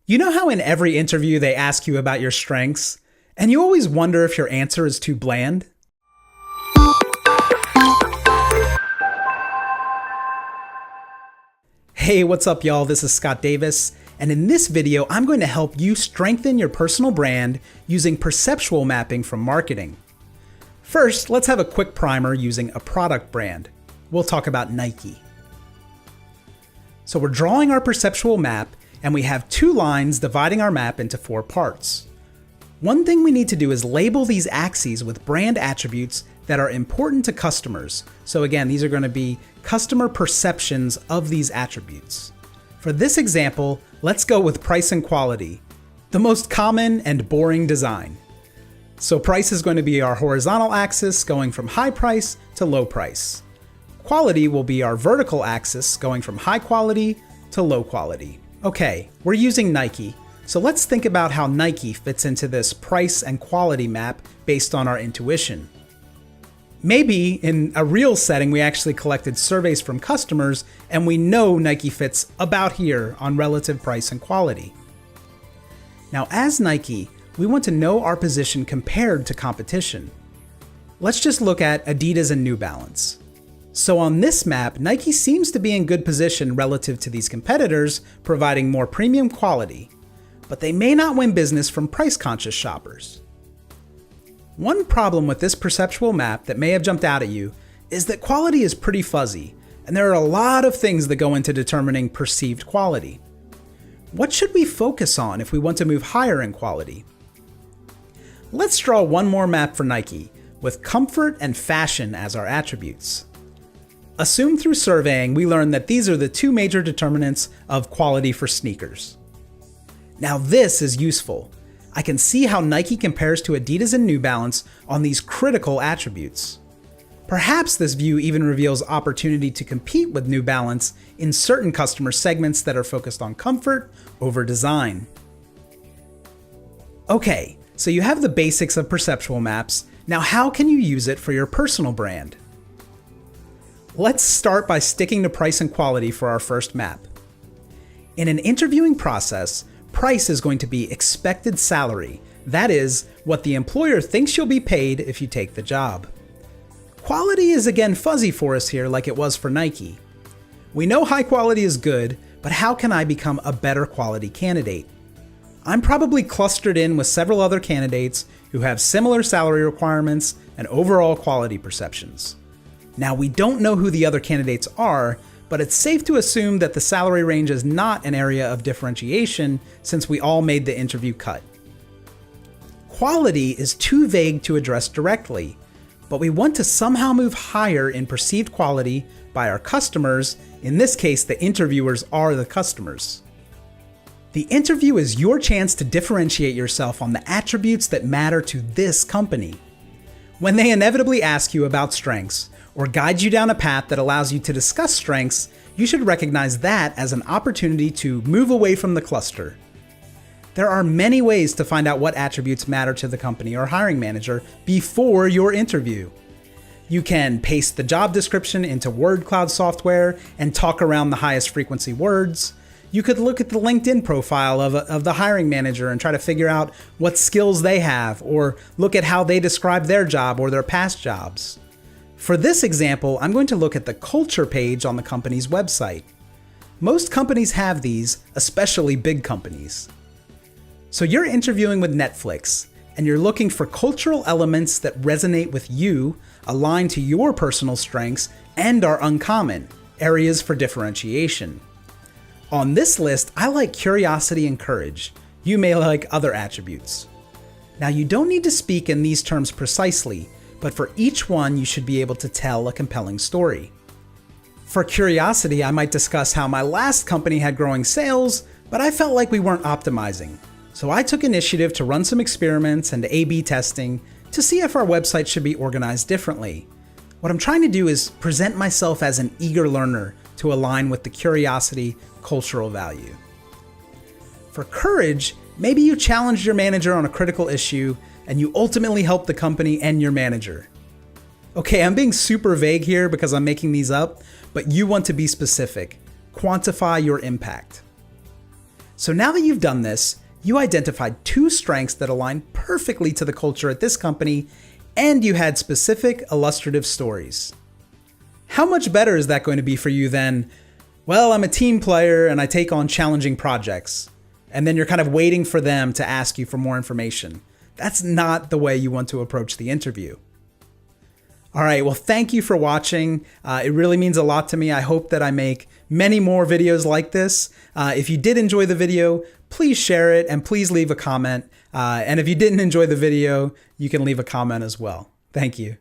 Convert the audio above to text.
You know how in every interview they ask you about your strengths, and you always wonder if your answer is too bland? Hey, what's up, y'all? This is Scott Davis, and in this video, I'm going to help you strengthen your personal brand using perceptual mapping from marketing. First, let's have a quick primer using a product brand. We'll talk about Nike. So we're drawing our perceptual map, and we have two lines dividing our map into four parts. One thing we need to do is label these axes with brand attributes that are important to customers. So again, these are going to be customer perceptions of these attributes. For this example, let's go with price and quality, the most common and boring design. So price is going to be our horizontal axis going from high price to low price. Quality will be our vertical axis going from high quality to low quality. Okay, we're using Nike, so let's think about how Nike fits into this price and quality map based on our intuition. Maybe in a real setting, we actually collected surveys from customers and we know Nike fits about here on relative price and quality. Now, as Nike, we want to know our position compared to competition. Let's just look at Adidas and New Balance. So on this map, Nike seems to be in good position relative to these competitors, providing more premium quality, but they may not win business from price-conscious shoppers. One problem with this perceptual map that may have jumped out at you is that quality is pretty fuzzy, and there are a lot of things that go into determining perceived quality. What should we focus on if we want to move higher in quality? Let's draw one more map for Nike, with comfort and fashion as our attributes. Assume through surveying we learned that these are the two major determinants of quality for sneakers. Now this is useful. I can see how Nike compares to Adidas and New Balance on these critical attributes. Perhaps this view even reveals opportunity to compete with New Balance in certain customer segments that are focused on comfort over design. Okay, so you have the basics of perceptual maps. Now how can you use it for your personal brand? Let's start by sticking to price and quality for our first map. In an interviewing process, price is going to be expected salary. That is, what the employer thinks you'll be paid if you take the job. Quality is again fuzzy for us here like it was for Nike. We know high quality is good, but how can I become a better quality candidate? I'm probably clustered in with several other candidates who have similar salary requirements and overall quality perceptions. Now, we don't know who the other candidates are, but it's safe to assume that the salary range is not an area of differentiation since we all made the interview cut. Quality is too vague to address directly, but we want to somehow move higher in perceived quality by our customers. In this case, the interviewers are the customers. The interview is your chance to differentiate yourself on the attributes that matter to this company. When they inevitably ask you about strengths, or guide you down a path that allows you to discuss strengths, you should recognize that as an opportunity to move away from the cluster. There are many ways to find out what attributes matter to the company or hiring manager before your interview. You can paste the job description into word cloud software and talk around the highest frequency words. You could look at the LinkedIn profile of the hiring manager and try to figure out what skills they have, or look at how they describe their job or their past jobs. For this example, I'm going to look at the culture page on the company's website. Most companies have these, especially big companies. So you're interviewing with Netflix, and you're looking for cultural elements that resonate with you, align to your personal strengths, and are uncommon, areas for differentiation. On this list, I like curiosity and courage. You may like other attributes. Now, you don't need to speak in these terms precisely, but for each one, you should be able to tell a compelling story. For curiosity, I might discuss how my last company had growing sales, but I felt like we weren't optimizing. So I took initiative to run some experiments and A/B testing to see if our website should be organized differently. What I'm trying to do is present myself as an eager learner to align with the curiosity cultural value. For courage, maybe you challenged your manager on a critical issue and you ultimately help the company and your manager. Okay, I'm being super vague here because I'm making these up, but you want to be specific. Quantify your impact. So now that you've done this, you identified 2 strengths that align perfectly to the culture at this company, and you had specific illustrative stories. How much better is that going to be for you than, well, I'm a team player and I take on challenging projects, and then you're kind of waiting for them to ask you for more information? That's not the way you want to approach the interview. All right, well, thank you for watching. It really means a lot to me. I hope that I make many more videos like this. If you did enjoy the video, please share it and please leave a comment. And if you didn't enjoy the video, you can leave a comment as well. Thank you.